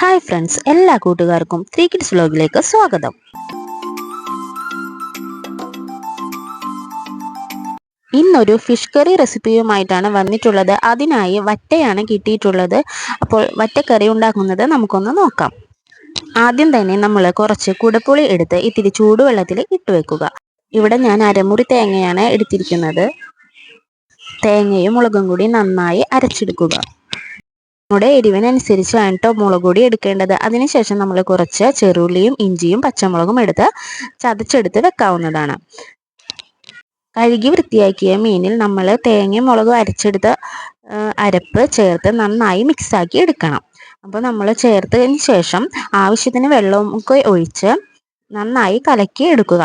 Hi friends, എല്ലാ കൂട്ടുകാർക്കും 3 kids വ്ലോഗിലേക്ക് സ്വാഗതം. ഇന്നൊരു ഫിഷ് കറി റെസിപ്പിയുമായിട്ടാണ് വന്നിട്ടുള്ളത്. അതിനായി വറ്റയാണ് കിട്ടിയിട്ടുള്ളത്. അപ്പോൾ വറ്റക്കറി ഉണ്ടാക്കുന്നത് നമുക്കൊന്ന് നോക്കാം. ആദ്യം തന്നെ നമ്മൾ കുറച്ച് കുടപ്പുളി എടുത്ത് ഇത്തിരി ചൂടുവെള്ളത്തിൽ ഇട്ട് വെക്കുക. ഇവിടെ ഞാൻ അരമുറി തേങ്ങയാണ് എടുത്തിരിക്കുന്നത്. തേങ്ങയും മുളകും കൂടി നന്നായി അരച്ചെടുക്കുക. നമ്മുടെ എരിവിനനുസരിച്ചാണ് കേട്ടോ മുളക് പൊടി എടുക്കേണ്ടത്. അതിനുശേഷം നമ്മൾ കുറച്ച് ചെറുള്ളിയും ഇഞ്ചിയും പച്ചമുളകും എടുത്ത് ചതച്ചെടുത്ത് വെക്കാവുന്നതാണ്. കഴുകി വൃത്തിയാക്കിയ മീനിൽ നമ്മൾ തേങ്ങയും മുളകും അരച്ചെടുത്ത അരപ്പ് ചേർത്ത് നന്നായി മിക്സാക്കി എടുക്കണം. അപ്പോൾ നമ്മൾ ചേർത്തതിന് ശേഷം ആവശ്യത്തിന് വെള്ളമൊക്കെ ഒഴിച്ച് നന്നായി കലക്കി എടുക്കുക.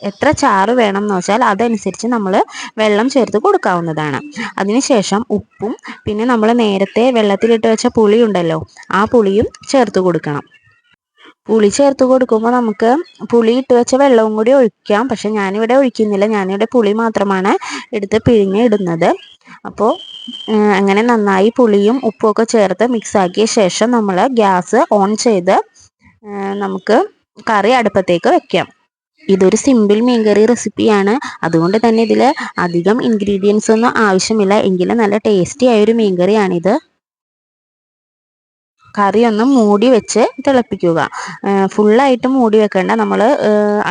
എത്ര ചാറ് വേണം എന്ന് വെച്ചാൽ അതനുസരിച്ച് നമ്മൾ വെള്ളം ചേർത്ത് കൊടുക്കാവുന്നതാണ്. അതിനുശേഷം ഉപ്പും പിന്നെ നമ്മൾ നേരത്തെ വെള്ളത്തിലിട്ട് വെച്ച പുളി ഉണ്ടല്ലോ, ആ പുളിയും ചേർത്ത് കൊടുക്കണം. പുളി ചേർത്ത് കൊടുക്കുമ്പോൾ നമുക്ക് പുളി ഇട്ട് വെച്ച വെള്ളവും കൂടി ഒഴിക്കാം. പക്ഷെ ഞാനിവിടെ ഒഴിക്കുന്നില്ല, ഞാനിവിടെ പുളി മാത്രമാണ് എടുത്ത് പിഴിഞ്ഞ് ഇടുന്നത്. അപ്പോൾ അങ്ങനെ നന്നായി പുളിയും ഉപ്പുമൊക്കെ ചേർത്ത് മിക്സാക്കിയ ശേഷം നമ്മൾ ഗ്യാസ് ഓൺ ചെയ്ത് നമുക്ക് കറി അടുപ്പത്തേക്ക് വെക്കാം. ഇതൊരു സിമ്പിൾ മീൻകറി റെസിപ്പിയാണ്. അതുകൊണ്ട് തന്നെ ഇതിൽ അധികം ഇൻഗ്രീഡിയൻസ് ഒന്നും ആവശ്യമില്ല. എങ്കിലും നല്ല ടേസ്റ്റി ആയൊരു മീൻകറിയാണിത്. കറി ഒന്ന് മൂടി വെച്ച് തിളപ്പിക്കുക. ഫുള്ളായിട്ട് മൂടി വെക്കേണ്ട, നമ്മൾ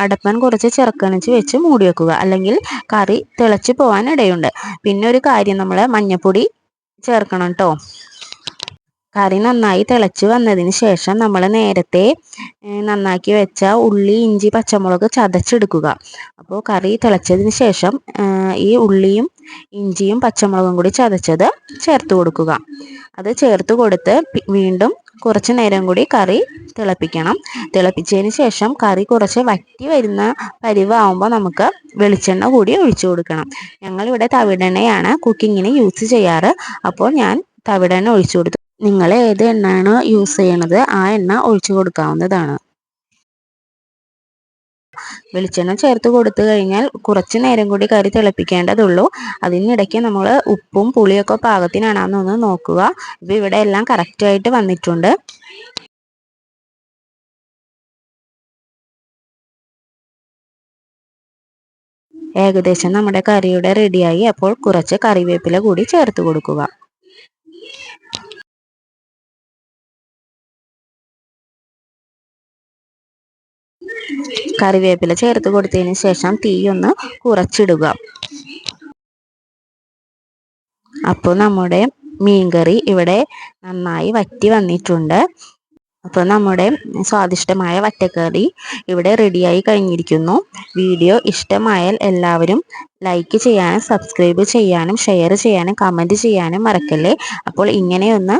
അടപ്പൻ കുറച്ച് ചിറക്കണിച്ച് വെച്ച് മൂടി വെക്കുക. അല്ലെങ്കിൽ കറി തിളച്ച് പോകാൻ ഇടയുണ്ട്. പിന്നെ ഒരു കാര്യം, നമ്മൾ മഞ്ഞൾപ്പൊടി ചേർക്കണം കേട്ടോ. കറി നന്നായി തിളച്ച് വന്നതിന് ശേഷം നമ്മൾ നേരത്തെ നന്നാക്കി വെച്ച ഉള്ളി ഇഞ്ചി പച്ചമുളക് ചതച്ചെടുക്കുക. അപ്പോൾ കറി തിളച്ചതിന് ശേഷം ഈ ഉള്ളിയും ഇഞ്ചിയും പച്ചമുളകും കൂടി ചതച്ചത് ചേർത്ത് കൊടുക്കുക. അത് ചേർത്ത് കൊടുത്ത് വീണ്ടും കുറച്ച് നേരം കൂടി കറി തിളപ്പിക്കണം. തിളപ്പിച്ചതിന് ശേഷം കറി കുറച്ച് വറ്റി വരുന്ന പരിവാകുമ്പോൾ നമുക്ക് വെളിച്ചെണ്ണ കൂടി ഒഴിച്ചു കൊടുക്കണം. ഞങ്ങളിവിടെ തവിടെണ്ണയാണ് കുക്കിങ്ങിന് യൂസ് ചെയ്യാറ്. അപ്പോൾ ഞാൻ തവിടെണ്ണ ഒഴിച്ചു കൊടുത്തു. നിങ്ങൾ ഏത് എണ്ണയാണോ യൂസ് ചെയ്യണത് ആ എണ്ണ ഒഴിച്ചു കൊടുക്കാവുന്നതാണ്. വെളിച്ചെണ്ണ ചേർത്ത് കൊടുത്തു കഴിഞ്ഞാൽ കുറച്ച് നേരം കൂടി കറി തിളപ്പിക്കേണ്ടതുള്ളൂ. അതിനിടയ്ക്ക് നമ്മൾ ഉപ്പും പുളിയൊക്കെ പാകത്തിനാണെന്നൊന്ന് നോക്കുക. ഇപ്പം ഇവിടെ എല്ലാം കറക്റ്റായിട്ട് വന്നിട്ടുണ്ട്. ഏകദേശം നമ്മുടെ കറിയുടെ റെഡിയായി. അപ്പോൾ കുറച്ച് കറിവേപ്പില കൂടി ചേർത്ത് കൊടുക്കുക. കറിവേപ്പില ചേർത്ത് കൊടുത്തതിന് ശേഷം തീ ഒന്ന് കുറച്ചിടുക. അപ്പോൾ നമ്മുടെ മീൻകറി ഇവിടെ നന്നായി വറ്റി വന്നിട്ടുണ്ട്. അപ്പോൾ നമ്മുടെ സ്വാദിഷ്ടമായ വറ്റക്കറി ഇവിടെ റെഡിയായി കഴിഞ്ഞിരിക്കുന്നു. വീഡിയോ ഇഷ്ടമായാൽ എല്ലാവരും ലൈക്ക് ചെയ്യാനും സബ്സ്ക്രൈബ് ചെയ്യാനും ഷെയർ ചെയ്യാനും കമൻറ്റ് ചെയ്യാനും മറക്കല്ലേ. അപ്പോൾ ഇങ്ങനെയൊന്ന്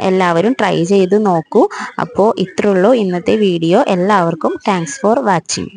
എല്ലാവരും ട്രൈ ചെയ്ത് നോക്കൂ. അപ്പോൾ ഇത്രയുള്ളൂ ഇന്നത്തെ വീഡിയോ. എല്ലാവർക്കും താങ്ക്സ് ഫോർ വാച്ചിങ്.